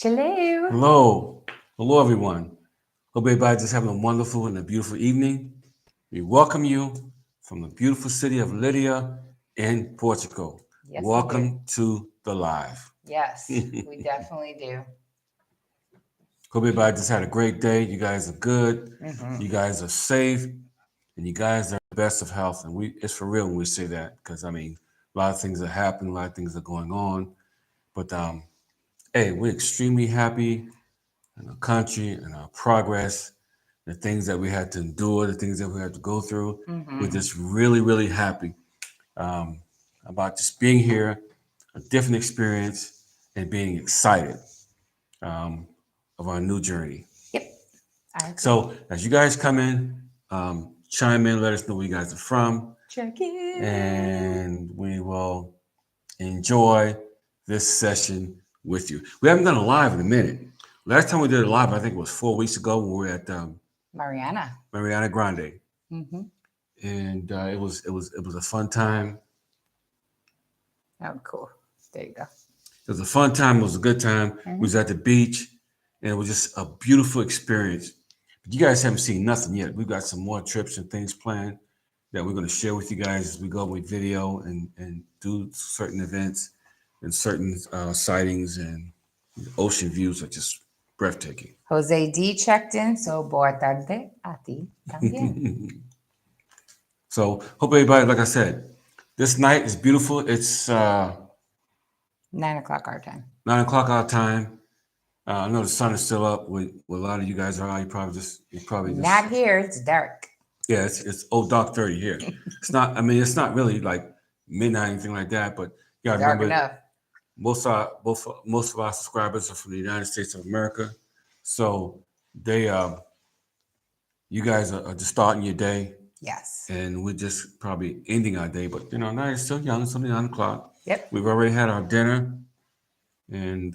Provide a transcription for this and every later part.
Hello. Hello. Hello, everyone. Hope everybody's just having a wonderful and a beautiful evening. We welcome you from the beautiful city of Lyria in Portugal. Yes, we do. Welcome to the live. Yes, we definitely do. Hope everybody just had a great day. You guys are good. Hmm. You guys are safe. And you guys are the best of health. And it's for real when we say that. Because, I mean, a lot of things are happening. A lot of things are going on. But, hey, we're extremely happy in our country and our progress, the things that we had to endure, the things that we had to go through. We're Hmm. just really, really happy um, about just being here, a different experience, and being excited um, of our new journey. Yep, I agree. So, as you guys come in, chime in, let us know where you guys are from, Check in. and we will enjoy this session with you. We haven't done a live in a minute. Last time we did a live, I think it was 4 weeks ago when we were at Mariana. Mariana Grande, Hmm. and it was a fun time. Oh, cool. There you go. It was a fun time. It was a good time. We Hmm. was at the beach, and it was just a beautiful experience. But you guys haven't seen nothing yet. We've got some more trips and things planned that we're going to share with you guys as we go with video and do certain events and certain sightings, and the ocean views are just breathtaking. Jose D checked in, so boa tarde a ti también. So hope everybody, like I said, this night is beautiful. It's 9 o'clock our time. 9 o'clock our time. I know the sun is still up. With a lot of you guys are. You probably just Not here. It's dark. yeah. It's old dark 30 here. It's not. I mean, it's not really like midnight or anything like that. But you gotta Dark remember, enough. most of our subscribers are from the United States of America, so they you guys are just starting your day, Yes. and we're just probably ending our day. But night is still young. It's only 9 o'clock. Yep. We've already had our dinner, and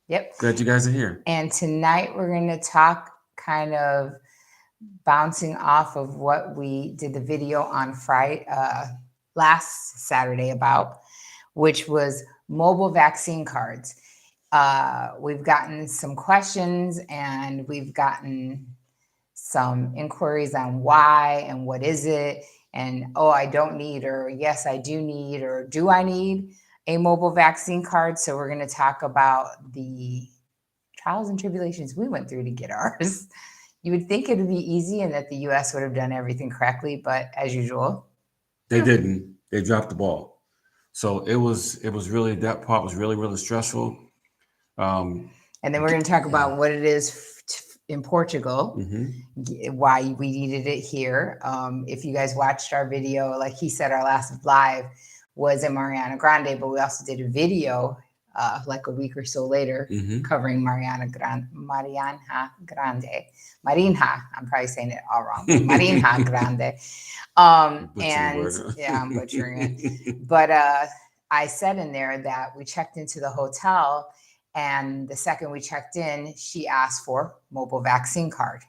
Yep. glad you guys are here. And tonight we're going to talk kind of bouncing off of what we did the video on Friday, last Saturday about, which was mobile vaccine cards. We've gotten some questions and we've gotten some inquiries on why and what is it, and oh, I don't need, or yes, I do need, or do I need a mobile vaccine card? So we're going to talk about the trials and tribulations we went through to get ours. You would think it would be easy and that the US would have done everything correctly, but as usual, They didn't. They dropped the ball. So it was really, that part was really, really stressful. Um, and then we're going to talk about what it is in Portugal, mhm. why we needed it here. If you guys watched our video, like he said, our last live was in Mariana Grande, but we also did a video like a week or so later Mhm. covering Mariana Grande. Marinha, I'm probably saying it all wrong. Marinha Grande. Butchering the And word. yeah, I'm butchering it. But I said in there that we checked into the hotel, and the second we checked in, she asked for mobile vaccine card.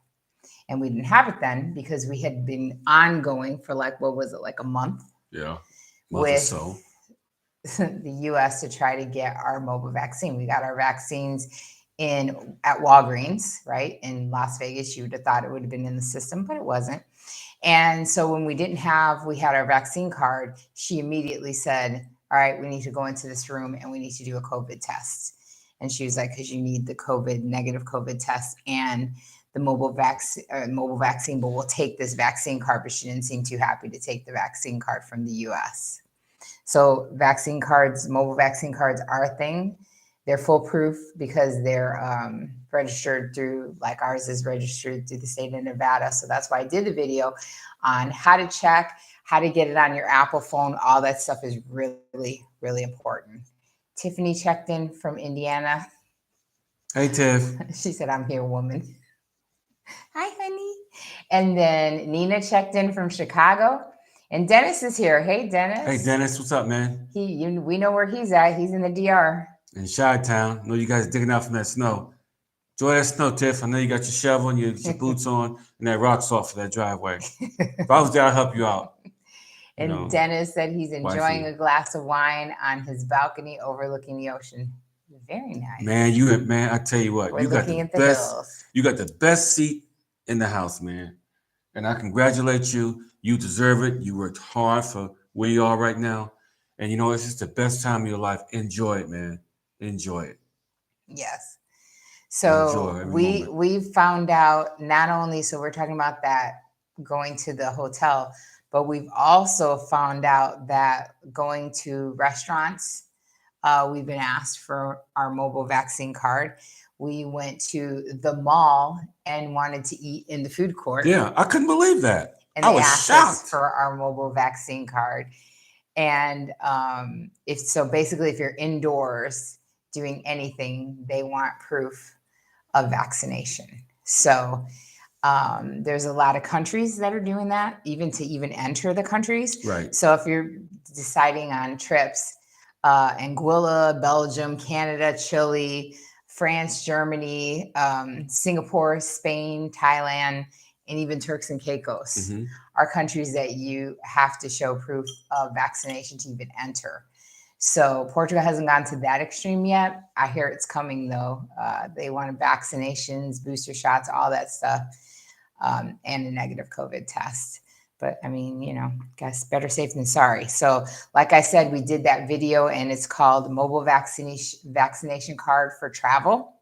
And we didn't have it then because we had been ongoing for like, what was it, like a month Yeah, month or with so. the US to try to get our mobile vaccine. We got our vaccines at Walgreens, right? In Las Vegas. You would have thought it would have been in the system, but it wasn't. And so when we had our vaccine card, she immediately said, all right, we need to go into this room and we need to do a COVID test. And she was like, because you need the negative COVID test and the mobile vaccine, but we'll take this vaccine card. But she didn't seem too happy to take the vaccine card from the US. So mobile vaccine cards are a thing. They're foolproof because they're registered through, like ours is registered through the state of Nevada. So that's why I did the video on how to check, how to get it on your Apple phone. All that stuff is really, really important. Tiffany checked in from Indiana. Hey, Tiff. She said, I'm here, woman. Hi, honey. And then Nina checked in from Chicago. And Dennis is here. Hey, Dennis. Hey, Dennis. What's up, man? We know where he's at. He's in the DR. In Chi-Town. I know you guys digging out from that snow. Enjoy that snow, Tiff. I know you got your shovel and your boots on and that rock salt for that driveway. If I was there, I'd help you out. And Dennis said he's enjoying a glass of wine on his balcony overlooking the ocean. Very nice. Man, I tell you what, We're you got looking the at the best. hills. You got the best seat in the house, man. And I congratulate you. You deserve it. You worked hard for where you are right now. And you know, it's just the best time of your life. Enjoy it, man. Enjoy it. Yes. Enjoy So every we moment. we found out not only, so we're talking about that going to the hotel, but we've also found out that going to restaurants, we've been asked for our mobile vaccine card. We went to the mall and wanted to eat in the food court, Yeah, I couldn't believe that. and I they was asked us shocked. for our mobile vaccine card. And if so, basically, if you're indoors doing anything, they want proof of vaccination. So there's a lot of countries that are doing that, even to even enter the countries. Right. So if you're deciding on trips, Anguilla, Belgium, Canada, Chile, France, Germany, Singapore, Spain, Thailand, and even Turks and Caicos hmm are countries that you have to show proof of vaccination to even enter. So Portugal hasn't gone to that extreme yet. I hear it's coming though. They want vaccinations, booster shots, all that stuff, and a negative COVID test. But I mean, guess better safe than sorry. So, like I said, we did that video, and it's called "Mobile Vaccination Card for Travel."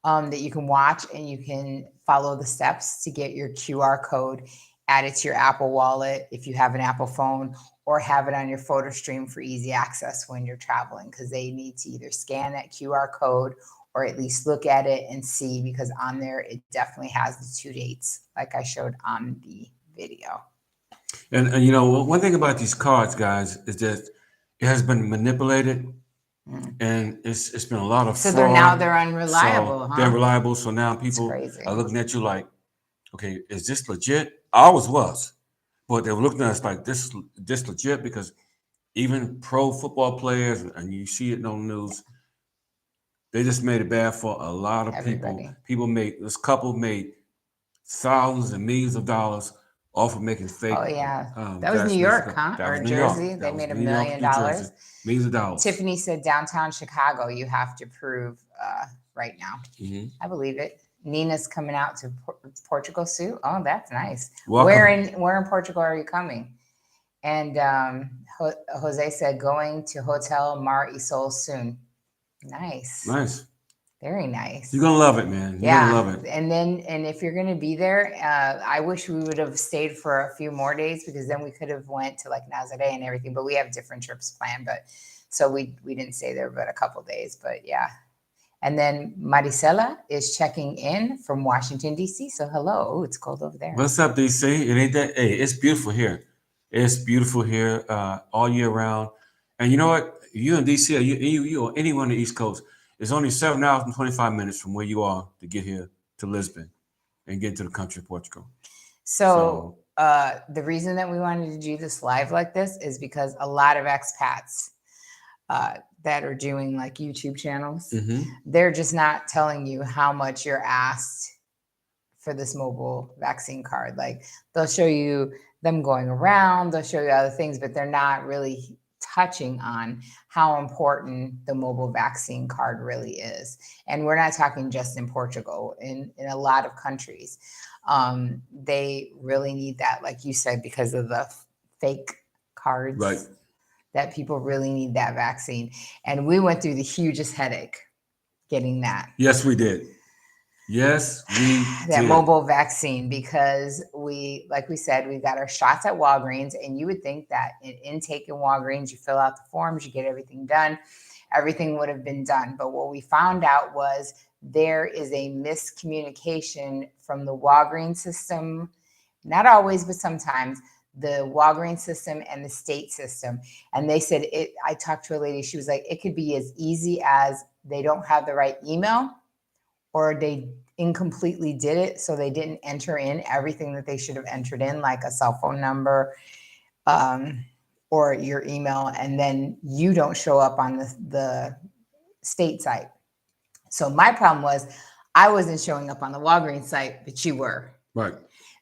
That you can watch, and you can follow the steps to get your QR code added to your Apple Wallet if you have an Apple phone, or have it on your photo stream for easy access when you're traveling, because they need to either scan that QR code or at least look at it and see, because on there it definitely has the 2 dates like I showed on the video. And you know, one thing about these cards, guys, is that it has been manipulated, Mm. and it's been a lot of So they're fraud. unreliable, So they're huh? reliable. So now It's people crazy. are looking at you like, okay, is this legit? I always was, but they were looking at us like this legit, because even pro football players, and you see it on the news, they just made it bad for a lot of people. Everybody. This couple made thousands and millions of dollars off of making fake Oh yeah, that was New vaccination York, cards. huh? That was Or New York. Jersey. They That was made a New York, million New Jersey. dollars. Millions of dollars. Tiffany said downtown Chicago, you have to prove right now. hmm I believe it. Nina's coming out to Portugal soon. Oh, that's nice. Welcome. Where in Portugal are you coming? And Jose said going to Hotel Mar Isol soon. Nice. Nice. Very nice. You're gonna love it, man. You're gonna love Yeah, it. and if you're going to be there, I wish we would have stayed for a few more days, because then we could have went to like Nazaré and everything. But we have different trips planned, but so we didn't stay there but a couple days. But yeah, and then Maricela is checking in from Washington D.C. So hello, oh, it's cold over there. What's up, DC? It ain't that. Hey, it's beautiful here. It's beautiful here all year round. And you know what? You in DC, or you or anyone on the East Coast, it's only 7 hours and 25 minutes from where you are to get here to Lisbon and get to the country of Portugal. So the reason that we wanted to do this live like this is because a lot of expats that are doing like YouTube channels, they're just not telling you how much you're asked for this mobile vaccine card. Like they'll show you them going around, they'll show you other things, but they're not really touching on how important the mobile vaccine card really is. And we're not talking just in Portugal, in a lot of countries. They really need that, like you said, because of the fake cards. Right. That people really need that vaccine. And we went through the hugest headache getting that. Yes, we did. Yes, we that did. mobile vaccine, because like we said, we got our shots at Walgreens, and you would think that in intake in Walgreens, you fill out the forms, you get everything done, everything would have been done. But what we found out was there is a miscommunication from the Walgreens system, not always, but sometimes, the Walgreens system and the state system. And they said I talked to a lady, she was like, it could be as easy as they don't have the right email, or they incompletely did it, so they didn't enter in everything that they should have entered in, like a cell phone number or your email, and then you don't show up on the state site. So my problem was I wasn't showing up on the Walgreens site, but you were. Right.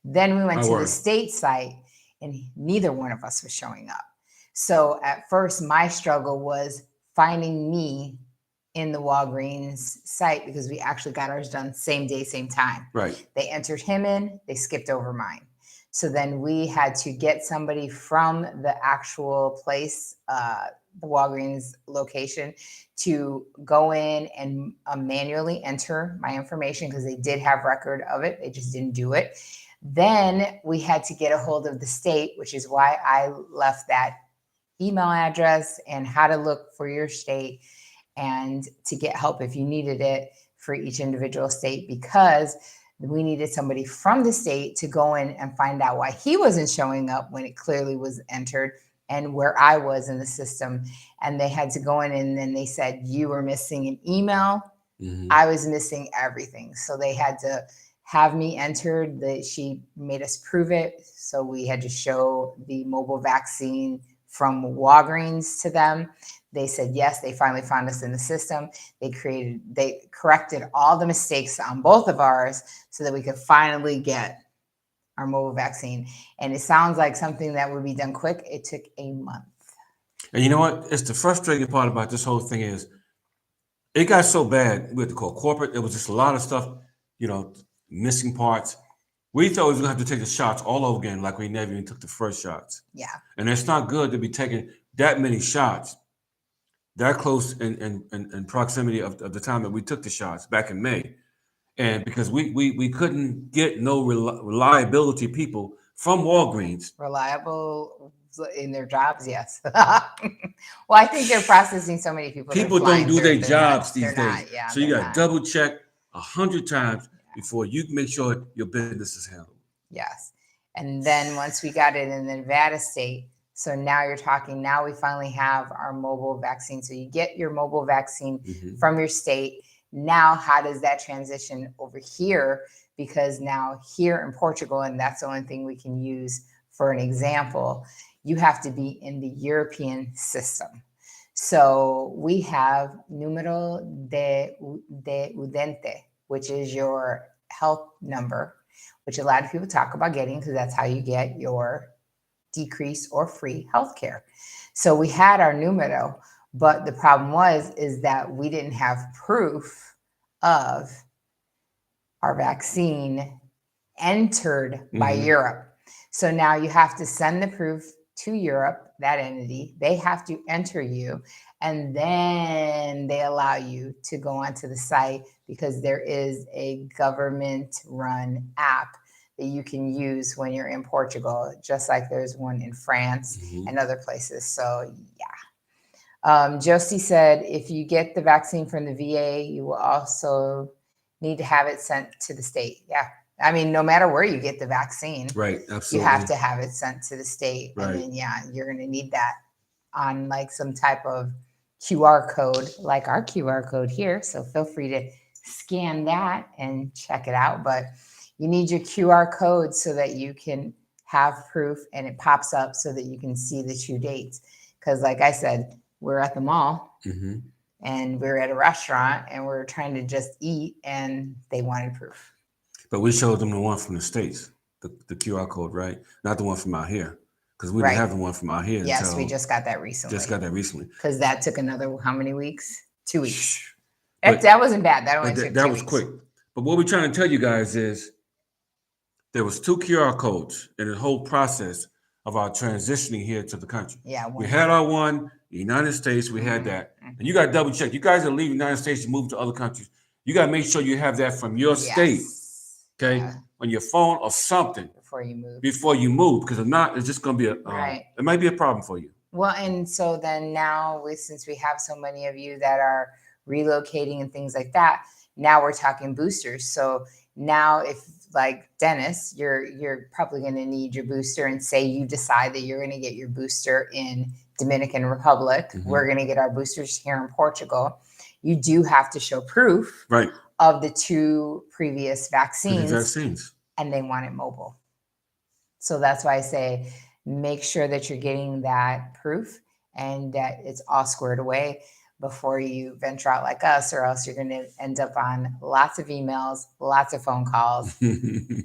Then we went to the state site, and neither one of us was showing up. So at first, my struggle was finding me in the Walgreens site because we actually got ours done same day, same time. Right. They entered him in, they skipped over mine. So then we had to get somebody from the actual place, the Walgreens location, to go in and manually enter my information because they did have record of it. They just didn't do it. Then we had to get a hold of the state, which is why I left that email address and how to look for your state and to get help if you needed it for each individual state, because we needed somebody from the state to go in and find out why he wasn't showing up when it clearly was entered and where I was in the system. And they had to go in and then they said, you were missing an email. Mm-hmm. I was missing everything. So they had to have me entered. She made us prove it. So we had to show the mobile vaccine from Walgreens to them. They said yes. They finally found us in the system. They corrected all the mistakes on both of ours so that we could finally get our mobile vaccine. And it sounds like something that would be done quick. It took a month. And you know what? It's the frustrating part about this whole thing is it got so bad. We had to call corporate. It was just a lot of stuff, missing parts. We thought we was gonna have to take the shots all over again, like we never even took the first shots. Yeah. And it's not good to be taking that many shots that close in proximity of the time that we took the shots back in May. And because we couldn't get no reliability people from Walgreens. Reliable in their jobs, yes. Well, I think they're processing so many people. People don't do their jobs these days. Yeah, so you got to double check 100 times before you make sure your business is handled. Yes. And then once we got it in the Nevada state, so now we finally have our mobile vaccine. So you get your mobile vaccine from your state. Now, how does that transition over here? Because now here in Portugal, and that's the only thing we can use for an example, you have to be in the European system. So we have número de udente, which is your health number, which a lot of people talk about getting because that's how you get your decreased or free healthcare. So we had our numero, but the problem is that we didn't have proof of our vaccine entered by Europe. So now you have to send the proof to Europe, that entity. They have to enter you, and then they allow you to go onto the site because there is a government-run app that you can use when you're in Portugal, just like there's one in France and other places. So yeah. Josie said, if you get the vaccine from the VA, you will also need to have it sent to the state. Yeah. I mean, no matter where you get the vaccine, right? Absolutely. You have to have it sent to the state. Right. And then, you're going to need that on like some type of QR code, like our QR code here. So feel free to scan that and check it out. But you need your QR code so that you can have proof and it pops up so that you can see the true dates. Because like I said, we're at the mall and we're at a restaurant and we're trying to just eat and they wanted proof. But we showed them the one from the States, the QR code, right? Not the one from out here. Because we didn't have the one from out here. Yes, we just got that recently. Because that took another, how many weeks? 2 weeks. That wasn't bad. That only took 2 weeks. That was quick. But what we're trying to tell you guys is there was 2 QR codes in the whole process of our transitioning here to the country. Yeah. We had our one, the United States, we had that. And you got to double check. You guys that leave the United States and move to other countries, you got to make sure you have that from your state, okay, on your phone or something. Before you move, because if not, it's just going to be it might be a problem for you. Well, and so then now, since we have so many of you that are relocating and things like that, now we're talking boosters. So now if like Dennis, you're probably going to need your booster, and say you decide that you're going to get your booster in Dominican Republic, we're going to get our boosters here in Portugal. You do have to show proof of the 2 previous vaccines. And they want it mobile. So that's why I say, make sure that you're getting that proof and that it's all squared away before you venture out like us, or else you're going to end up on lots of emails, lots of phone calls. And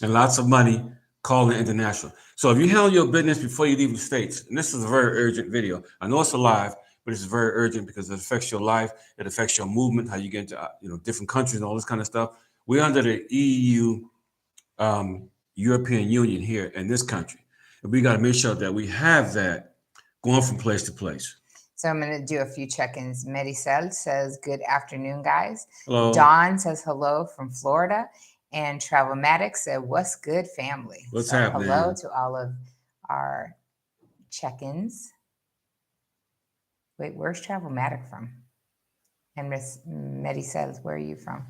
lots of money calling international. So if you handle your business before you leave the States, and this is a very urgent video, I know it's a live, but it's very urgent because it affects your life. It affects your movement, how you get into different countries and all this kind of stuff. We're under the EU, European Union here in this country, and we got to make sure that we have that going from place to place. So I'm going to do a few check-ins. Maricel says, good afternoon, guys. Hello. Dawn says hello from Florida. And Travelmatic said, what's good, family? What's happening? Hello to all of our check-ins. Wait, where's Travelmatic from? And Miss Maricel, where are you from?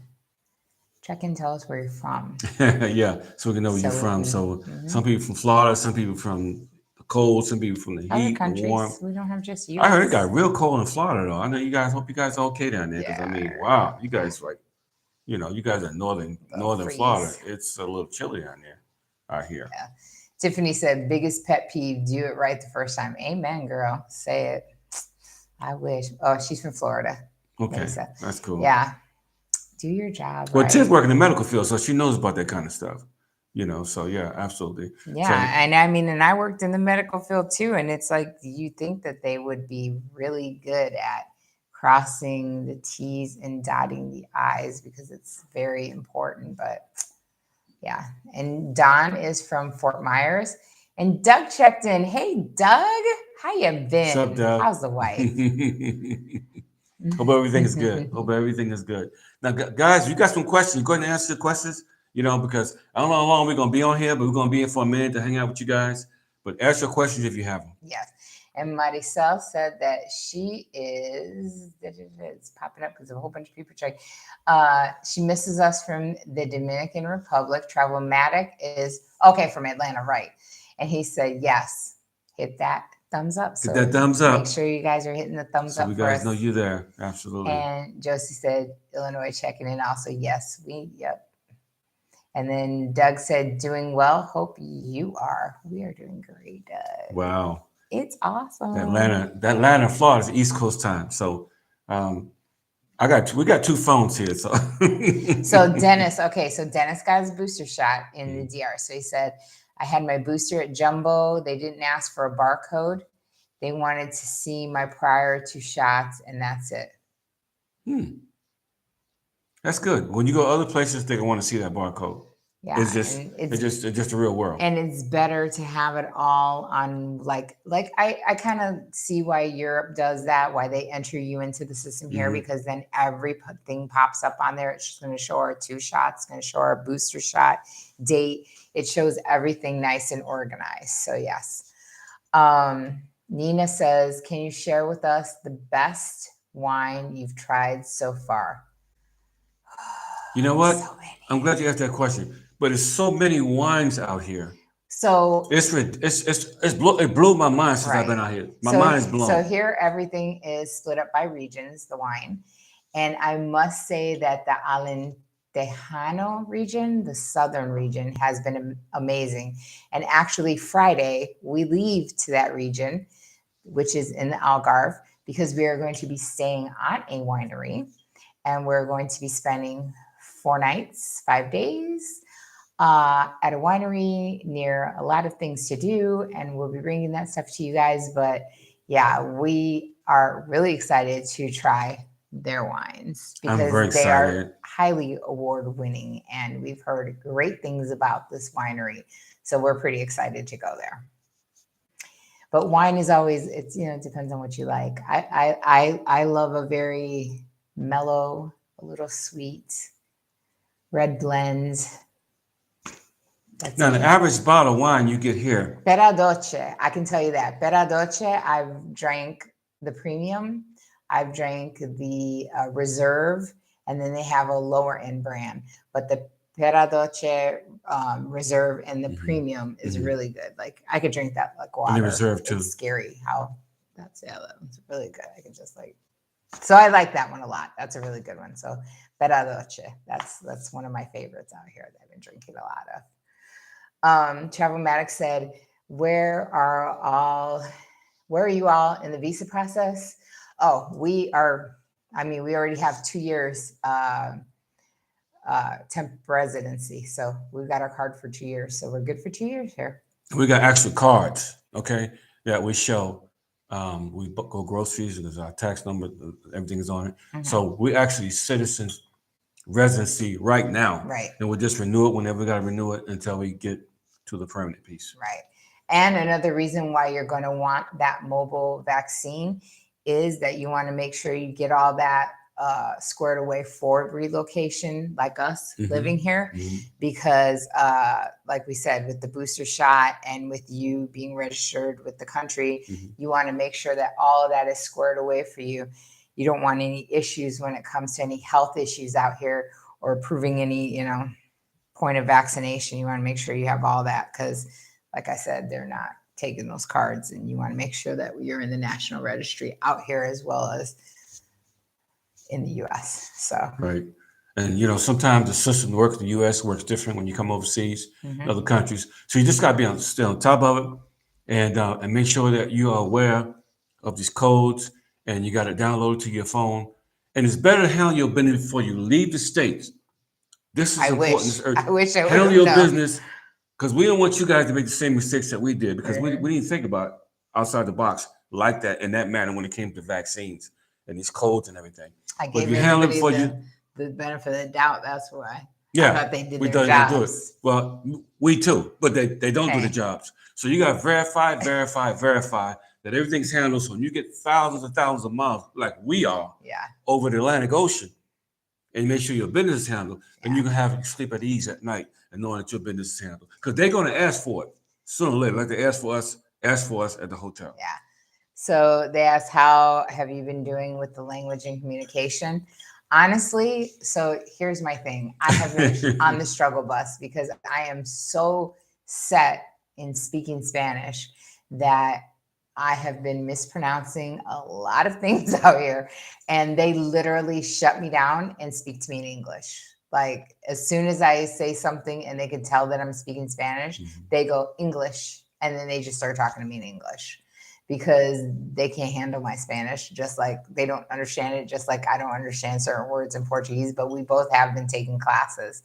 Check in, tell us where you're from. Yeah, so we can know where you're from. So some people from Florida, some people from the cold, some people from the Other heat, countries, the warm. we don't have just you. I heard it got real cold in Florida, though. I know you guys. Hope you guys are okay down there. Because I mean, wow, you guys like, you guys are northern Florida. It's a little chilly down there out here. Yeah. Tiffany said, biggest pet peeve, do it right the first time. Amen, girl. Say it. I wish. Oh, she's from Florida. Okay, that's cool. Yeah. Do your job. Well, right? Tiff working in the medical field, so she knows about that kind of stuff. So yeah, absolutely. Yeah, and I mean, and I worked in the medical field too, and it's like you think that they would be really good at crossing the T's and dotting the I's because it's very important. But yeah, and Don is from Fort Myers, and Doug checked in. Hey, Doug, how you been? What's up, Doug? How's the wife? Hope everything is good. Hope everything is good. Now, guys, you got some questions. Go ahead and answer the questions, because I don't know how long we're going to be on here, but we're going to be in for a minute to hang out with you guys. But ask your questions if you have them. Yes. And Maricel said that she is, it's popping up because a whole bunch of people check. She misses us from the Dominican Republic. Travelmatic is, okay, from Atlanta, right. And he said, yes, hit that thumbs up. Hit that thumbs up. Make sure you guys are hitting the thumbs up. So we guys know you there. Absolutely. And Josie said, Illinois checking in also. Yes, yep. And then Doug said, doing well. Hope you are. We are doing great, Doug. Wow. It's awesome. Atlanta, Florida is East Coast time. So we got two phones here. So So Dennis got his booster shot in the DR. So he said, I had my booster at Jumbo. They didn't ask for a barcode. They wanted to see my prior 2 shots, and that's it. That's good. When you go other places, they want to see that barcode. Yeah, it's just the real world. And it's better to have it all on like I kind of see why Europe does that, why they enter you into the system here, because then everything pops up on there. It's just going to show our 2 shots, it's going to show our booster shot date. It shows everything nice and organized. So yes. Nina says, can you share with us the best wine you've tried so far? You know what? So many. I'm glad you asked that question. But there's so many wines out here. So it blew my mind since I've been out here. My mind is blown. So here everything is split up by regions, the wine. And I must say that the Alentejano region, the southern region, has been amazing. And actually Friday, we leave to that region, which is in the Algarve, because we are going to be staying at a winery. And we're going to be spending 4 nights, 5 days at a winery near a lot of things to do. And we'll be bringing that stuff to you guys. But yeah, we are really excited to try their wines because they are highly award winning. And we've heard great things about this winery. So we're pretty excited to go there. But wine is always, it depends on what you like. I love a very mellow, a little sweet red blend. Now, the average bottle of wine you get here. Pera-Doce, I can tell you that. Pera-Doce, I've drank the premium. I've drank the reserve, and then they have a lower end brand. But the Pera-Doce reserve and the premium is really good. Like I could drink that like water. And the reserve too. It's scary how that one's really good. I can just so I like that one a lot. That's a really good one. So Pera-Doce, that's one of my favorites out here that I've been drinking a lot of. Travelmatic said, where are you all in the visa process? Oh, we already have 2 years temp residency. So we've got our card for 2 years. So we're good for 2 years here. We got actual cards, okay, that we show We go groceries, and there's our tax number, everything is on it. Mhm. So we're actually citizens residency right now, Right. and we'll just renew it whenever we got to renew it until we get to the permanent piece. Right. And another reason why you're going to want that mobile vaccine is that you want to make sure you get all that squared away for relocation, like us living here, because like we said, with the booster shot and with you being registered with the country, you want to make sure that all of that is squared away for you. You don't want any issues when it comes to any health issues out here or proving any, point of vaccination. You want to make sure you have all that because, like I said, they're not taking those cards, and you want to make sure that you're in the national registry out here as well as in the U.S. So right, and sometimes the system works. The U.S. works different when you come overseas, other countries. So you just got to be still on top of it, and make sure that you are aware of these codes, and you got it downloaded to your phone. And it's better to handle your business before you leave the States. This is important. I wish I would handle your known. business, because we don't want you guys to make the same mistakes that we did, because we didn't think about outside the box like that in that manner when it came to vaccines and these codes and everything. I But gave you handle it everybody before the benefit of the doubt. That's why. Yeah, I thought they did we their thought they do it. jobs. Well, we too, but they don't do the Hey. jobs. So you got to verify that everything's handled. So when you get thousands and thousands of miles, like we are, over the Atlantic Ocean, and make sure your business is handled, and you can have sleep at ease at night and knowing that your business is handled. Because they're going to ask for it sooner or later, like they ask for us at the hotel. Yeah. So they asked, how have you been doing with the language and communication? Honestly, so here's my thing. I have been on the struggle bus because I am so set in speaking Spanish that I have been mispronouncing a lot of things out here, and they literally shut me down and speak to me in English. Like as soon as I say something and they can tell that I'm speaking Spanish, they go English, and then they just start talking to me in English because they can't handle my Spanish, just like they don't understand it, just like I don't understand certain words in Portuguese, but we both have been taking classes.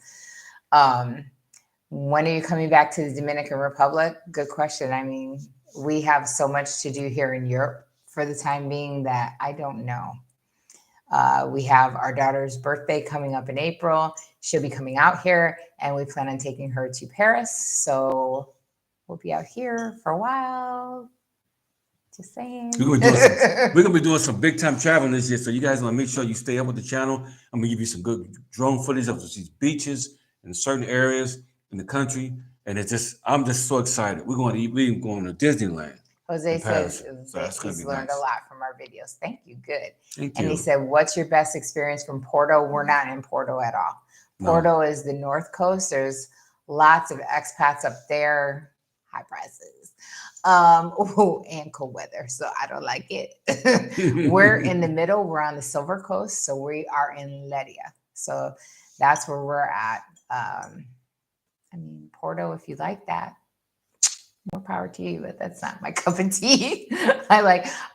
When are you coming back to the Dominican Republic? Good question. I mean, we have so much to do here in Europe for the time being that I don't know. We have our daughter's birthday coming up in April. She'll be coming out here, and we plan on taking her to Paris. So we'll be out here for a while. Just saying. We're gonna be doing some big time traveling this year, so you guys want to make sure you stay up with the channel. I'm gonna give you some good drone footage of these beaches in certain areas in the country, and I'm just so excited. We're going to Disneyland. Jose says he's learned a lot from our videos. Thank you. Good. Thank you. And he said, "What's your best experience from Porto?" We're not in Porto at all. Porto is the north coast. There's lots of expats up there. High prices. And cold weather, so I don't like it. We're in the middle. We're on the Silver Coast, so we are in Lyria. So that's where we're at. I mean, Porto, if you like that, more power to you, but that's not my cup of tea. I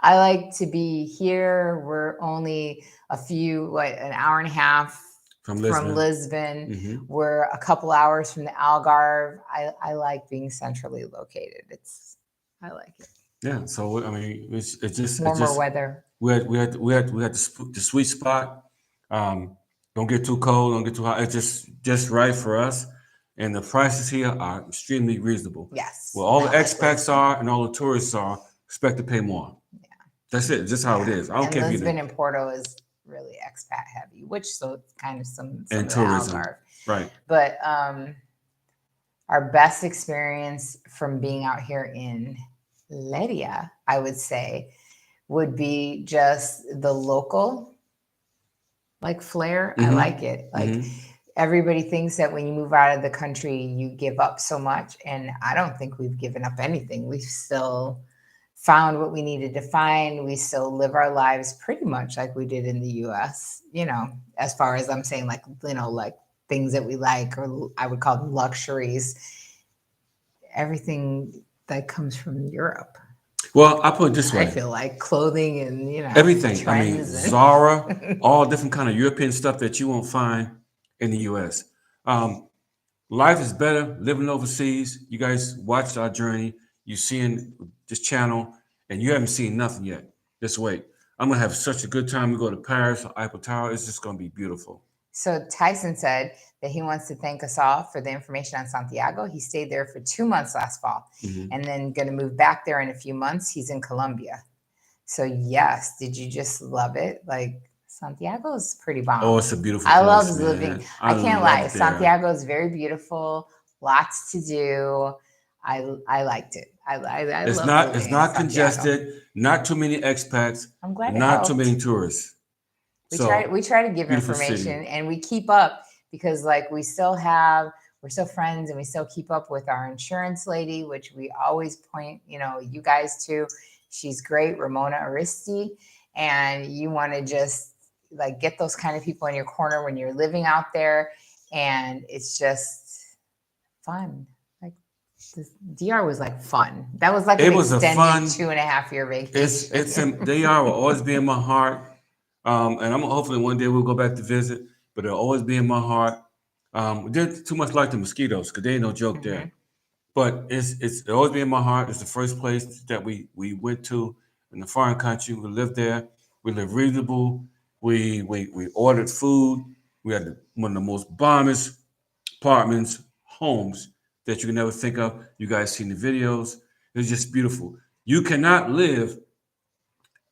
like to be here. We're only an hour and a half from Lisbon. We're a couple hours from the Algarve. I like being centrally located. I like it. Yeah. So I mean, it's just warmer weather. We had the sweet spot. Don't get too cold. Don't get too hot. It's just right for us. And the prices here are extremely reasonable. Yes. Well, all the expats are and all the tourists are expect to pay more. Yeah. That's it. Just how it is. I don't care if you Lisbon and Porto is really expat heavy, which so it's kind of some and tourism. Right. But our best experience from being out here in Lyria, I would say, would be just the local flair. I like it. Everybody thinks that when you move out of the country, you give up so much. And I don't think we've given up anything. We've still found what we needed to find. We still live our lives pretty much like we did in the US, as far as I'm saying, like things that we like, or I would call them luxuries, everything that comes from Europe. Well, I put it this way. I feel like clothing and, everything. I mean, Zara, all different kind of European stuff that you won't find in the U.S. Life is better living overseas. You guys watched our journey. You're seeing this channel, and you haven't seen nothing yet. Just wait. I'm gonna have such a good time. We go to Paris or Eiffel Tower. It's just gonna be beautiful. So Tyson said that he wants to thank us all for the information on Santiago. He stayed there for 2 months last fall, and then going to move back there in a few months. He's in Colombia. So yes, did you just love it? Like Santiago is pretty bomb. Oh, it's a beautiful I place, love man. living. I can't love lie. there. Santiago is very beautiful. Lots to do. I liked it. I It's love not living it's in not Santiago. congested. Not too many expats. I'm glad it Not too helped. many tourists. We try to give beautiful information, city. and we keep up because like we're still friends, and we still keep up with our insurance lady, which we always point, you guys to. She's great, Ramona Aristi, and you want to just like get those kind of people in your corner when you're living out there, and it's just fun. Like this DR was like fun. That was like an extended 2.5-year vacation. DR will always be in my heart. And I'm hopefully one day we'll go back to visit, but it'll always be in my heart. Didn't too much like the mosquitoes because they ain't no joke there. But it'll always be in my heart. It's the first place that we went to in the foreign country. We lived there. We lived reasonable. We ordered food. We had one of the most bombest apartments, homes that you can never think of. You guys seen the videos. It's just beautiful. You cannot live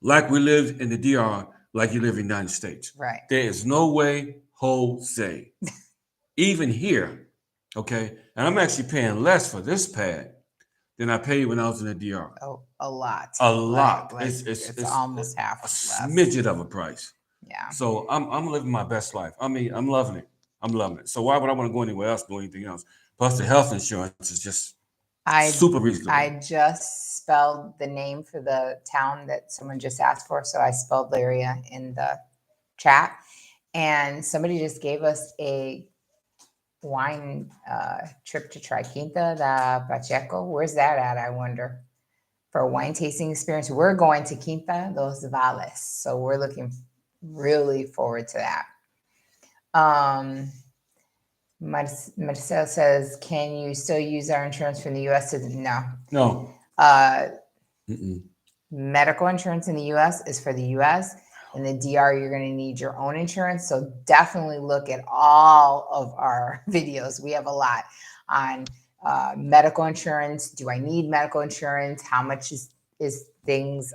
like we lived in the DR, like you live in the United States. Right. There is no way, Jose. Even here, okay? And I'm actually paying less for this pad than I paid when I was in the DR. Oh, a lot. A lot. Like it's almost half. A smidget of a price. Yeah. So I'm living my best life. I mean, I'm loving it. So why would I want to go anywhere else, do anything else? Plus the health insurance is just super reasonable. I just spelled the name for the town that someone just asked for. So I spelled Lyria in the chat. And somebody just gave us a wine trip to try Quinta da Pacheco. Where's that at, I wonder? For a wine tasting experience. We're going to Quinta dos Vales. So we're looking really forward to that. Marcel says, can you still use our insurance from the U.S.? No. Medical insurance in the U.S. is for the U.S. In the DR, you're going to need your own insurance. So definitely look at all of our videos. We have a lot on medical insurance. Do I need medical insurance? How much is things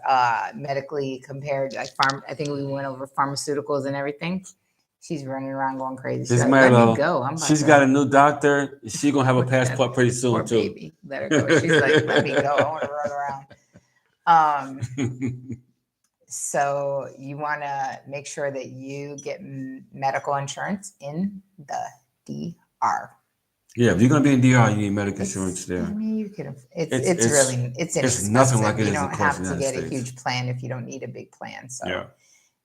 medically compared? Like I think we went over pharmaceuticals and everything. She's running around going crazy. She's like, let me go. She's got a new doctor. She's going to have a passport pretty soon, poor too. Baby. Let her go. She's like, let me go. I want to run around. So you want to make sure that you get medical insurance in the DR. Yeah, if you're going to be in DR, you need medical insurance there. I mean, you could. It's inexpensive. It's nothing like it you is don't across have the to United get a States. huge plan if you don't need a big plan. So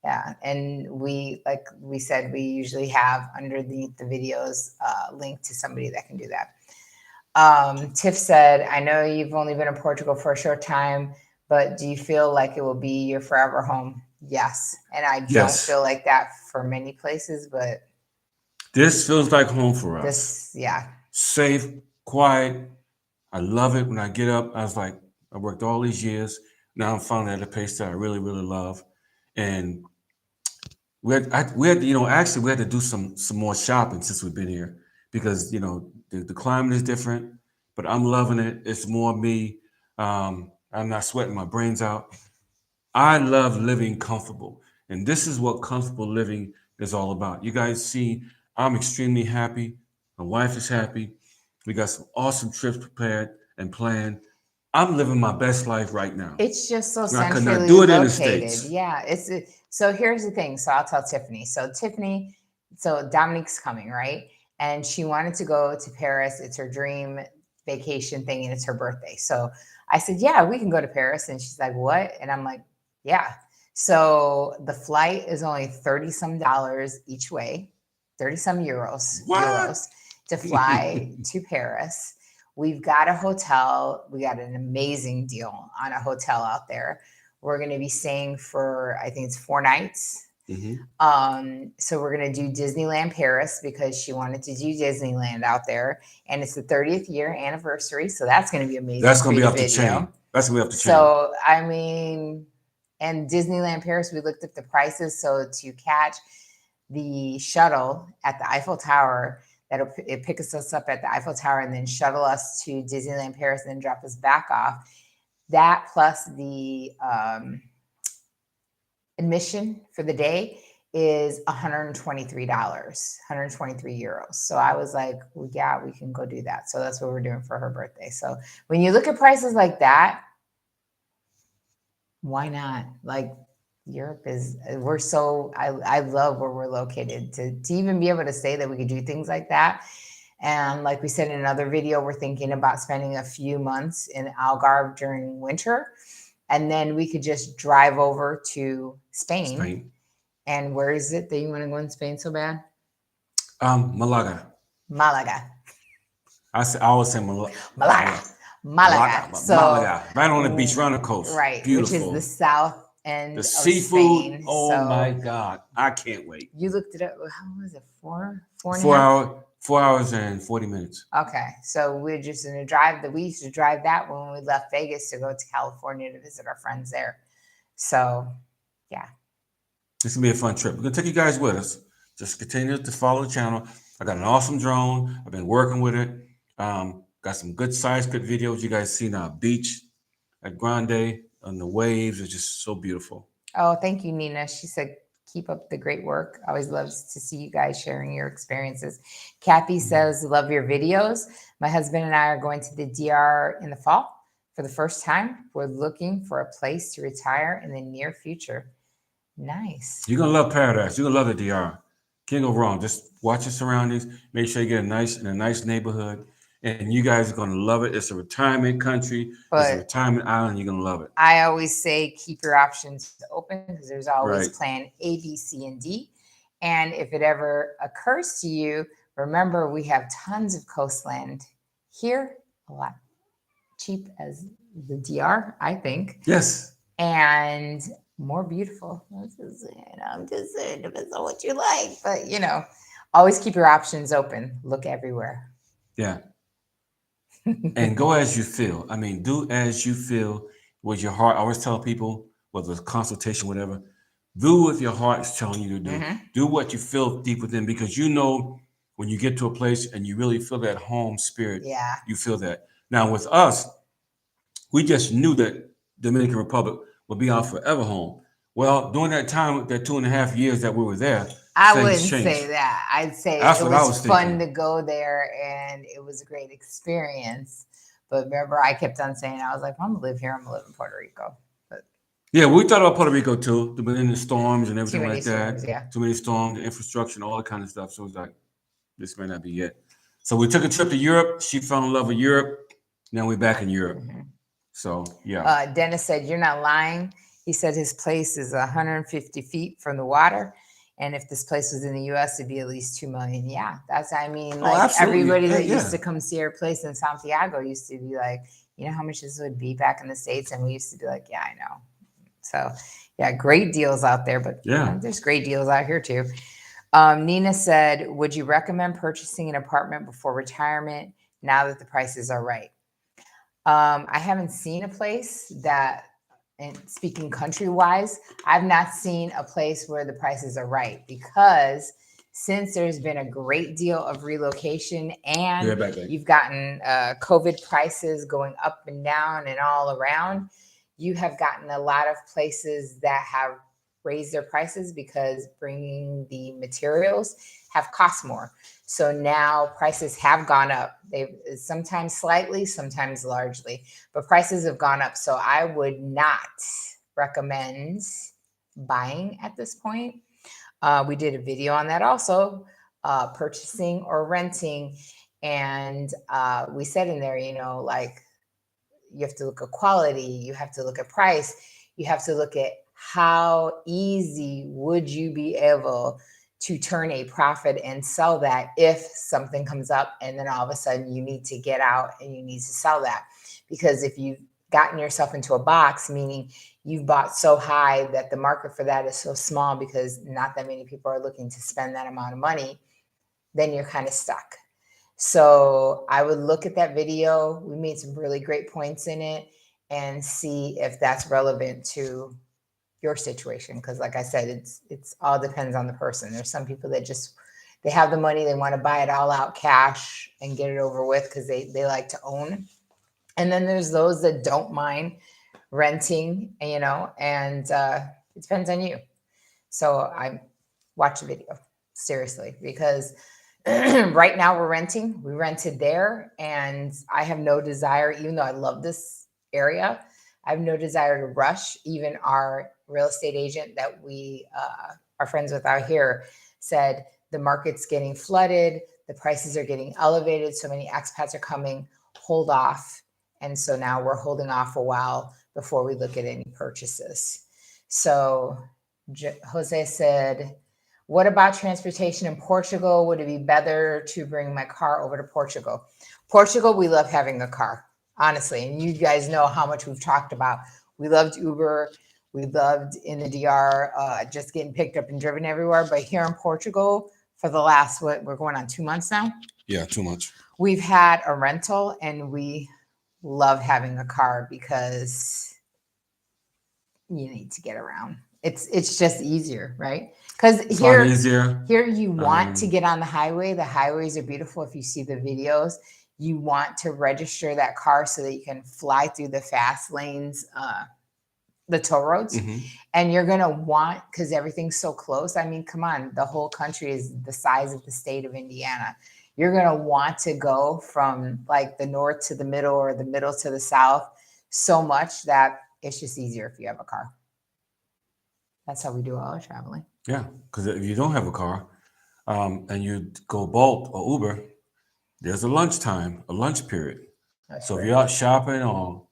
yeah. And like we said, we usually have underneath the videos link to somebody that can do that. Tiff said, I know you've only been in Portugal for a short time, but do you feel like it will be your forever home? Yes. And I don't feel like that for many places, but this feels like home for us. Safe, quiet. I love it when I get up. I was like, I worked all these years. Now I'm finally at a place that I really, really love. And we had to do some more shopping since we've been here because, the climate is different, but I'm loving it. It's more me. I'm not sweating my brains out. I love living comfortable. And this is what comfortable living is all about. You guys see, I'm extremely happy. My wife is happy. We got some awesome trips prepared and planned. I'm living my best life right now. It's just so centrally located. I could not do it in the States. Yeah. So here's the thing. So I'll tell Tiffany. So Dominique's coming, right? And she wanted to go to Paris. It's her dream vacation thing and it's her birthday. So I said, yeah, we can go to Paris. And she's like, what? And I'm like, yeah. So the flight is only $30 each way, 30 some euros to fly to Paris. We've got a hotel. We got an amazing deal on a hotel out there. We're going to be staying for, I think it's 4 nights. So we're going to do Disneyland Paris because she wanted to do Disneyland out there. And it's the 30th year anniversary. So that's going to be amazing. That's going to be off the chain. That's gonna be off the chain. So, I mean, and Disneyland Paris, we looked at the prices. So to catch the shuttle at the Eiffel Tower, it pick us up at the Eiffel Tower and then shuttle us to Disneyland Paris and then drop us back off. That plus the admission for the day is $123, 123 euros. So I was like, well, yeah, we can go do that. So that's what we're doing for her birthday. So when you look at prices like that, why not? Like Europe is, we're so, I love where we're located to even be able to say that we could do things like that. And like we said in another video, we're thinking about spending a few months in Algarve during winter. And then we could just drive over to Spain. And where is it that you want to go in Spain so bad? Malaga. I always say Malaga. So, Malaga. Right on the beach, right on the coast. Right. Beautiful. Which is the south end of seafood. Spain. Oh my God. I can't wait. You looked it up. How was it? 4 hours and 40 minutes. Okay. So we're just going to drive we used to drive that when we left Vegas to go to California to visit our friends there. So yeah. It's gonna be a fun trip. We're gonna take you guys with us. Just continue to follow the channel. I got an awesome drone. I've been working with it. Got some good size, good videos. You guys seen our beach at Grande on the waves. It's just so beautiful. Oh, thank you, Nina. She said, keep up the great work. Always loves to see you guys sharing your experiences. Kathy says, love your videos. My husband and I are going to the DR in the fall for the first time. We're looking for a place to retire in the near future. Nice. You're gonna love paradise. You're gonna love the DR. Can't go wrong. Just watch your surroundings. Make sure you get in a nice neighborhood, and you guys are gonna love it. It's a retirement country. It's a retirement island. You're gonna love it. I always say keep your options open because there's always plan A, B, C, and D. And if it ever occurs to you, remember we have tons of coastland here, a lot cheap as the DR, I think. Yes. And more beautiful. I'm just saying, depends on what you like. But, always keep your options open. Look everywhere. Yeah. And go as you feel. I mean, do as you feel with your heart. I always tell people, whether it's consultation, whatever, do what your heart is telling you to do. Mm-hmm. Do what you feel deep within, because when you get to a place and you really feel that home spirit, you feel that. Now, with us, we just knew that Dominican Republic would be our forever home. Well, during that time, that 2.5 years that we were there, I wouldn't say that. I'd say That's it what I was fun to go there and it was a great experience. But remember, I kept on saying, I was like, I'm going to live here. I'm going to live in Puerto Rico. But yeah, we thought about Puerto Rico too, but in the storms and everything like storms, that. Yeah. Too many storms, the infrastructure and all that kind of stuff. So it was like, this may not be it. So we took a trip to Europe. She fell in love with Europe. Now we're back in Europe. Mm-hmm. So, yeah. Dennis said, you're not lying. He said his place is 150 feet from the water. And if this place was in the U.S., it'd be at least 2 million. Yeah, everybody that used to come see our place in Santiago used to be like, you know how much this would be back in the States? And we used to be like, yeah, I know. So, yeah, great deals out there. But there's great deals out here, too. Nina said, would you recommend purchasing an apartment before retirement now that the prices are right? I haven't seen a place that, and speaking country-wise, I've not seen a place where the prices are right, because since there's been a great deal of relocation and you've gotten COVID prices going up and down and all around, you have gotten a lot of places that have raised their prices because bringing the materials have cost more. So now prices have gone up. They've sometimes slightly, sometimes largely, but prices have gone up. So I would not recommend buying at this point. We did a video on that also, purchasing or renting. And we said in there, you have to look at quality, you have to look at price, you have to look at how easy would you be able to turn a profit and sell that if something comes up and then all of a sudden you need to get out and you need to sell that. Because if you've gotten yourself into a box, meaning you've bought so high that the market for that is so small because not that many people are looking to spend that amount of money, then you're kind of stuck. So I would look at that video. We made some really great points in it. and see if that's relevant to your situation. Because like I said, it's all depends on the person. There's some people that just they have the money, they want to buy it all out cash and get it over with because they like to own. And then there's those that don't mind renting, and it depends on you. So I watch the video seriously because right now we're renting. We rented there, and I have no desire, even though I love this area, I have no desire to rush. Even our real estate agent that we are friends with out here said the market's getting flooded, the prices are getting elevated, so many expats are coming, hold off. And so now we're holding off a while before we look at any purchases. So Jose said, what about transportation in Portugal? Would it be better to bring my car over to Portugal? Portugal, we love having a car, honestly. And you guys know how much we've talked about. We loved Uber. We loved in the DR, just getting picked up and driven everywhere. But here in Portugal, for the last, we're going on 2 months now? Yeah, 2 months. We've had a rental, and we love having a car because you need to get around. It's just easier, right? Because here you want to get on the highway. The highways are beautiful. If you see the videos, you want to register that car so that you can fly through the fast lanes, the toll roads. And you're going to want, because everything's so close. I mean, come on, the whole country is the size of the state of Indiana. You're going to want to go from like the north to the middle or the middle to the south so much that it's just easier if you have a car. That's how we do all our traveling. Yeah, because if you don't have a car and you go Bolt or Uber, there's a lunch period. So if you're out shopping or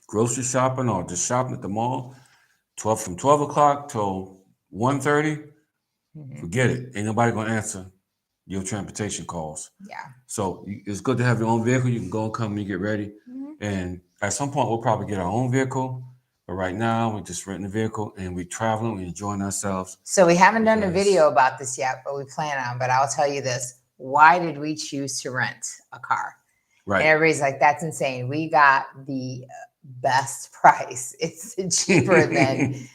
grocery shopping or just shopping at the mall, from 12 o'clock till 1:30, forget it. Ain't nobody going to answer your transportation calls. Yeah. So it's good to have your own vehicle. You can go and come and you get ready. And at some point, we'll probably get our own vehicle. But right now, we're just renting a vehicle and we're traveling, we're enjoying ourselves. So we haven't done a video about this yet, but we plan on. But I'll tell you this. Why did we choose to rent a car? Right. And everybody's like, that's insane. We got the best price. It's cheaper than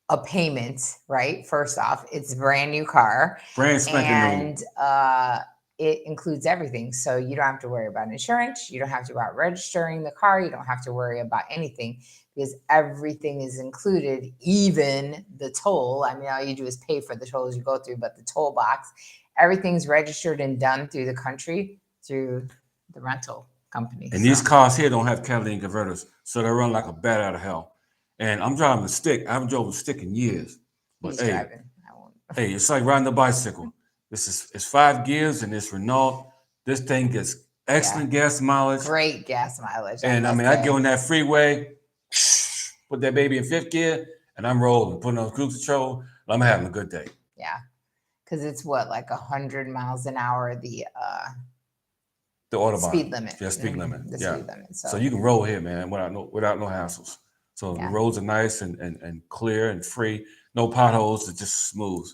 a payment, right? First off, it's a brand new car. Brand spanking new. And it includes everything. So you don't have to worry about insurance. You don't have to worry about registering the car. You don't have to worry about anything because everything is included, even the toll. I mean, all you do is pay for the tolls you go through, but the toll box, everything's registered and done through the country through the rental company. And these cars here don't have catalytic converters, so they run like a bat out of hell. And I'm driving a stick. I haven't drove a stick in years. But hey, it's like riding a bicycle. It's 5 gears and it's Renault. This thing gets excellent gas mileage. Great gas mileage. And I get on that freeway, put that baby in 5th gear, and I'm rolling, putting on cruise control. I'm having a good day. Yeah. Because it's like 100 miles an hour, the Autobahn. Speed limit. Yeah, speed limit. The speed limit. So you can roll here, man, without no hassles. So the roads are nice and clear and free. No potholes. It's just smooth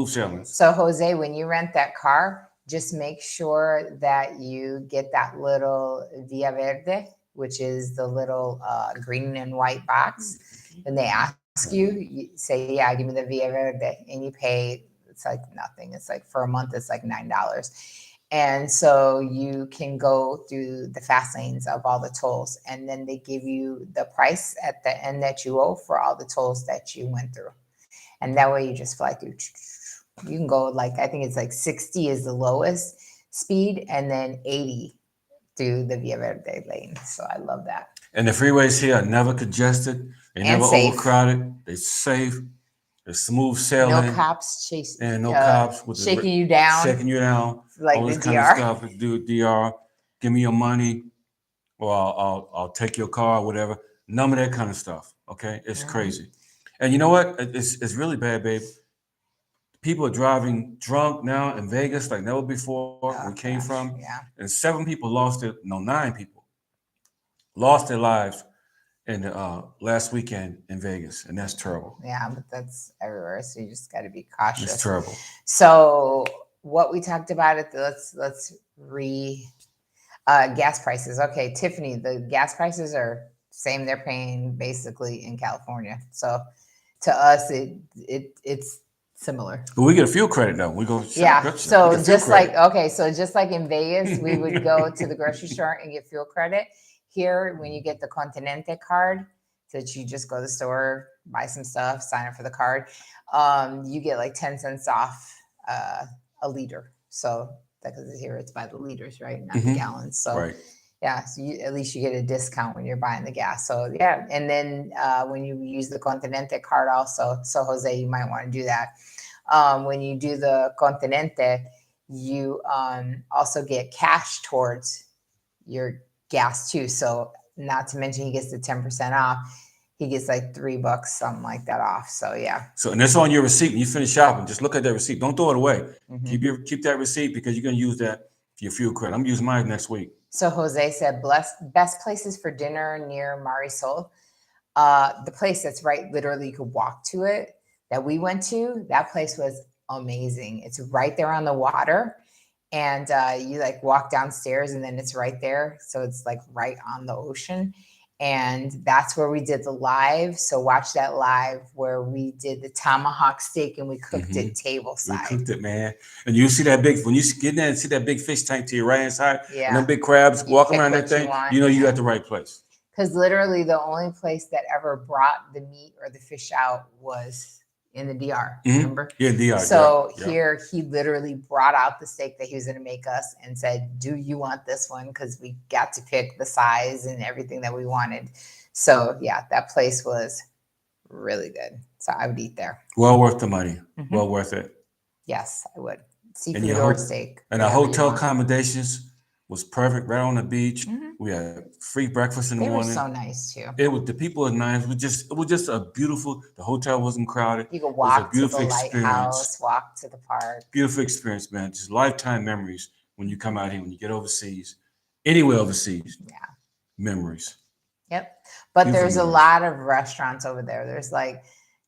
sailing. So Jose, when you rent that car, just make sure that you get that little Via Verde, which is the little green and white box. And they ask you say, yeah, give me the Via Verde. And you pay, it's like nothing. It's like for a month, it's like $9. And so you can go through the fast lanes of all the tolls, and then they give you the price at the end that you owe for all the tolls that you went through. And that way you just fly through. You can go I think it's 60 is the lowest speed, and then 80 through the Via Verde lane. So I love that. And the freeways here are never congested. They're never overcrowded. They're safe. They're smooth sailing. No cops chasing. And no cops with shaking you down. Shaking you down. Like all this the kind DR. of stuff. Do DR. Give me your money, or I'll take your car, or whatever. None of that kind of stuff. Okay, it's crazy. And you know what? It's really bad, babe. People are driving drunk now in Vegas like never before. We came from, and 9 people lost their lives in the last weekend in Vegas, and that's terrible. Yeah, but that's everywhere, so you just got to be cautious. It's terrible. So what we talked about let's Gas prices. Okay, Tiffany, the gas prices are same they're paying basically in California. So to us, it's similar. But we get a fuel credit though. We go, Yeah. gotcha. So just like so just like in Vegas, we would go to the grocery store and get fuel credit. Here, when you get the Continente card, so that you just go to the store, buy some stuff, sign up for the card, you get like 10 cents off a liter. So because here it's by the liters, right, not the gallons. So right. yeah, so at least you get a discount when you're buying the gas. So yeah, and then when you use the Continente card also, so Jose, you might want to do that. When you do the Continente, you also get cash towards your gas too. So not to mention he gets the 10% off. He gets like $3, something like that off. So yeah. So and it's on your receipt. When you finish shopping, just look at that receipt. Don't throw it away. Keep that receipt because you're gonna use that for your fuel credit. I'm using mine next week. So Jose said, best places for dinner near Marisol. The place that's right, literally you could walk to it that we went to, that place was amazing. It's right there on the water. And you like walk downstairs and then it's right there. So it's like right on the ocean. And that's where we did the live. So watch that live where we did the tomahawk steak and we cooked it table side. We cooked it, man. And you see that big, when you get in there and see that big fish tank to your right hand side, yeah, and them big crabs walking around that thing, you know you at the right place. Because literally the only place that ever brought the meat or the fish out was in the DR, remember? Yeah, DR. So here he literally brought out the steak that he was going to make us and said, do you want this one? Because we got to pick the size and everything that we wanted. So yeah, that place was really good. So I would eat there. Well worth the money. Well worth it. Yes, I would. Seafood or steak. And our hotel accommodations was perfect, right on the beach. We had free breakfast in the morning. They were so nice too. It was, the people were nice. It was just a beautiful. The hotel wasn't crowded. You could walk to the lighthouse, walk to the park. Beautiful experience, man. Just lifetime memories when you come out here, when you get overseas, anywhere overseas. Yeah, memories. Yep. But there's a lot of restaurants over there. There's like,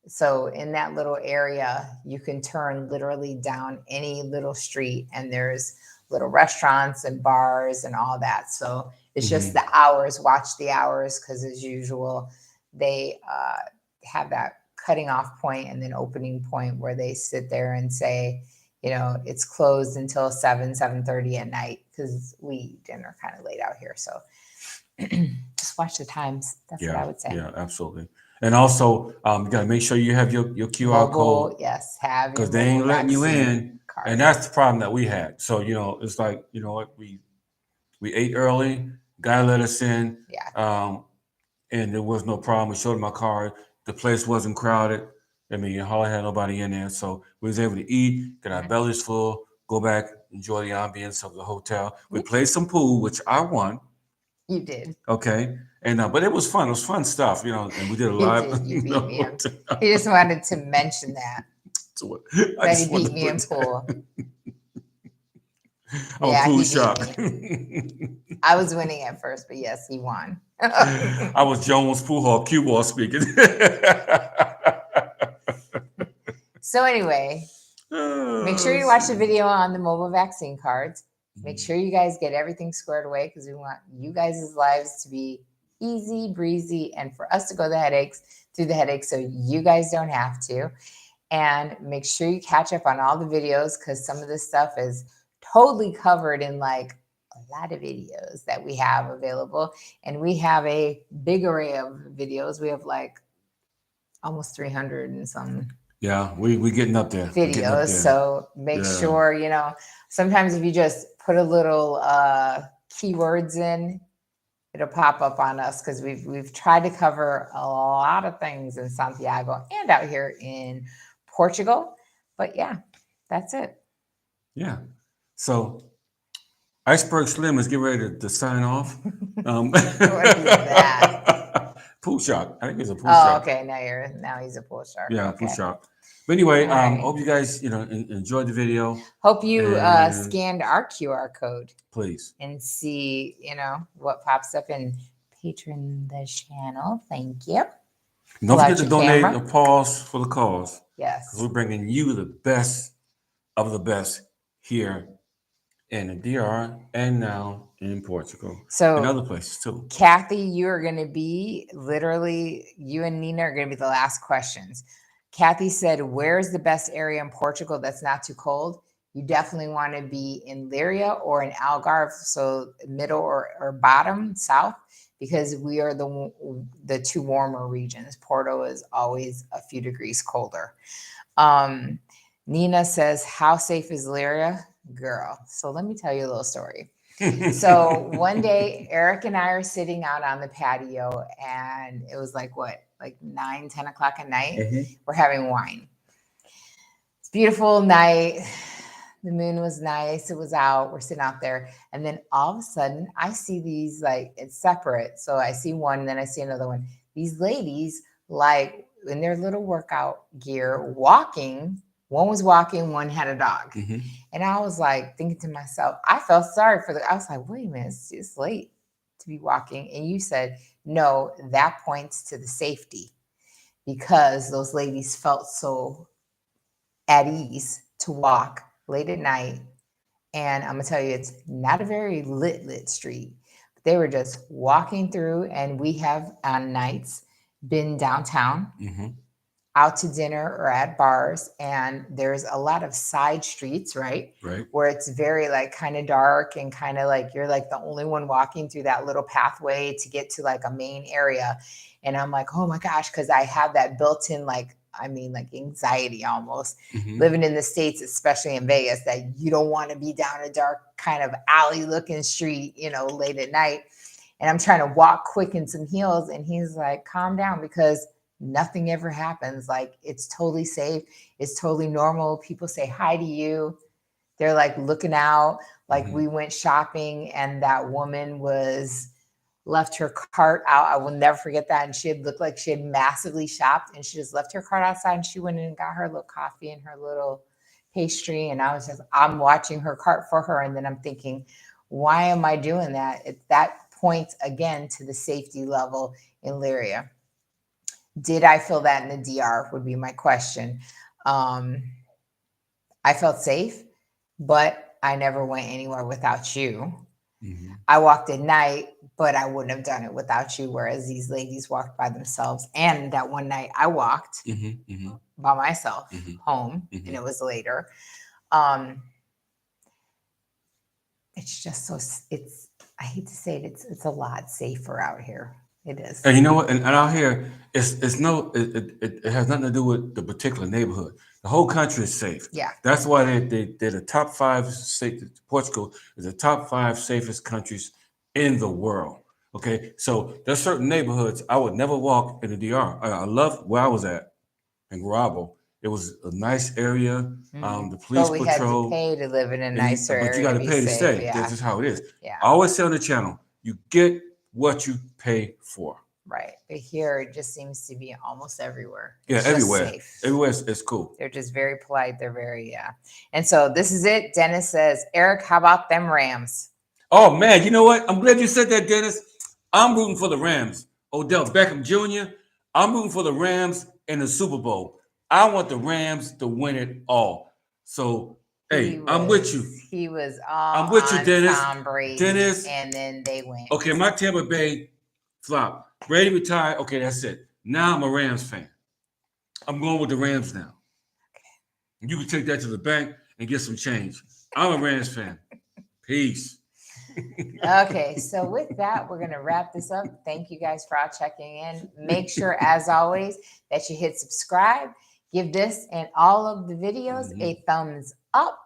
so in that little area, you can turn literally down any little street, and there's little restaurants and bars and all that. So it's just the hours, watch the hours, because as usual, they have that cutting off point and then opening point where they sit there and say, you know, it's closed until 7:30 at night, because we eat dinner kind of late out here. So just watch the times. That's what I would say. Yeah, absolutely. And also, you got to make sure you have your QR code. Yes, have, because they ain't letting you in. Card. And that's the problem that we had. So, you know, it's like, you know what, we ate early, guy let us in. Yeah. And there was no problem. We showed him our card. The place wasn't crowded. I mean, hardly had nobody in there. So we was able to eat, get our bellies full, go back, enjoy the ambience of the hotel. We played some pool, which I won. You did. Okay. And but it was fun. It was fun stuff, you know. And we did a live. You beat me. He just wanted to mention that. That he beat me in pool. Pool shock. I was winning at first, but yes, he won. I was Jones Pool Hall cue ball speaking. So anyway, make sure you watch the video on the mobile vaccine cards. Make sure you guys get everything squared away, because we want you guys' lives to be easy breezy and for us to go through the headaches so you guys don't have to. And make sure you catch up on all the videos, because some of this stuff is totally covered in like a lot of videos that we have available. And we have a big array of videos. We have like almost 300 and some. Yeah, we getting up there. Videos. So make sure, you know, sometimes if you just put a little keywords in, it'll pop up on us, because we've tried to cover a lot of things in Santiago and out here in Portugal. But yeah, that's it. Yeah. So Iceberg Slim is getting ready to sign off. What is that? Pool shark. I think he's a pool shark. Oh, okay. Now he's a pool shark. Yeah, okay. Pool shark. But anyway, hope you guys, you know, enjoyed the video. Hope you scanned our QR code. Please. And see, you know, what pops up, and patron the channel. Thank you. And don't forget to donate a pause for the cause. Yes. We're bringing you the best of the best here in the DR and now in Portugal and So other places too. Kathy, you are going to be literally, you and Nina are going to be the last questions. Kathy said, where's the best area in Portugal that's not too cold? You definitely want to be in Lyria or in Algarve, so middle or bottom, south, because we are the two warmer regions. Porto is always a few degrees colder. Nina says, how safe is Lyria? Girl. So let me tell you a little story. So one day, Eric and I are sitting out on the patio, and it was like 9, 10 o'clock at night. Mm-hmm. We're having wine. It's a beautiful night. The moon was nice. It was out. We're sitting out there. And then all of a sudden, I see these, like, it's separate. So I see one, then I see another one. These ladies, like, in their little workout gear, walking. One was walking, one had a dog. Mm-hmm. And I was like thinking to myself, I felt sorry for I was like, wait a minute, it's late to be walking. And you said, no, that points to the safety, because those ladies felt so at ease to walk late at night. And I'm gonna tell you, it's not a very lit street. They were just walking through, and we have on nights been downtown. Mm-hmm. Out to dinner or at bars, and there's a lot of side streets, right? Where it's very like kind of dark and kind of like you're like the only one walking through that little pathway to get to like a main area. And I'm like, oh my gosh, because I have that built-in like anxiety almost. Mm-hmm. Living in the States, especially in Vegas, that you don't want to be down a dark kind of alley looking street, late at night. And I'm trying to walk quick in some heels, and he's like, calm down, because nothing ever happens. Like, it's totally safe. It's totally normal. People say hi to you. They're like looking out. Like, Mm-hmm. we went shopping, and that woman left her cart out. I will never forget that. And she had looked like she had massively shopped, and she just left her cart outside, and she went in and got her little coffee and her little pastry. And I'm watching her cart for her. And then I'm thinking, why am I doing that? That points again to the safety level in Lyria. Did I feel that in the DR would be my question. I felt safe, but I never went anywhere without you. Mm-hmm. I walked at night, but I wouldn't have done it without you, whereas these ladies walked by themselves. And that one night I walked by myself home, and it was later. It's just so, I hate to say it, it's a lot safer out here. It is. And you know what? And out here, it has nothing to do with the particular neighborhood. The whole country is safe. Yeah. That's why they're the top 5 safe. Portugal is the top 5 safest countries in the world. Okay, so there's certain neighborhoods I would never walk in the DR. I love where I was at in Guarabo. It was a nice area. The police But we patrol. had to pay to live in a nicer area. But you got to pay to stay. Yeah. That's just how it is. Yeah. I always say on the channel, you get what you pay for. Right. But here it just seems to be almost everywhere. Yeah, It's everywhere. safe. Everywhere it's cool. They're just very polite. They're very, yeah. And so this is it. Dennis says, Eric, how about them Rams? Oh, man. You know what? I'm glad you said that, Dennis. I'm rooting for the Rams. Odell Beckham Jr., I'm rooting for the Rams in the Super Bowl. I want the Rams to win it all. So, hey, I'm with you. He was all I'm with you, Dennis. Tom Brady. Dennis. And then they went. Okay, my Tampa Bay flop. Brady retired. Okay, that's it. Now I'm a Rams fan. I'm going with the Rams now. Okay. You can take that to the bank and get some change. I'm a Rams fan. Peace. Okay, so with that, we're going to wrap this up. Thank you guys for all checking in. Make sure, as always, that you hit subscribe. Give this and all of the videos a thumbs up,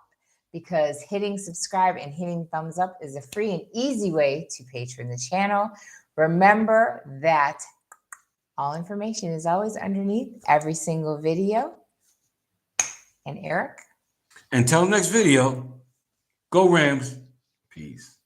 because hitting subscribe and hitting thumbs up is a free and easy way to patron the channel. Remember that all information is always underneath every single video. And Eric? Until next video, go Rams. Peace.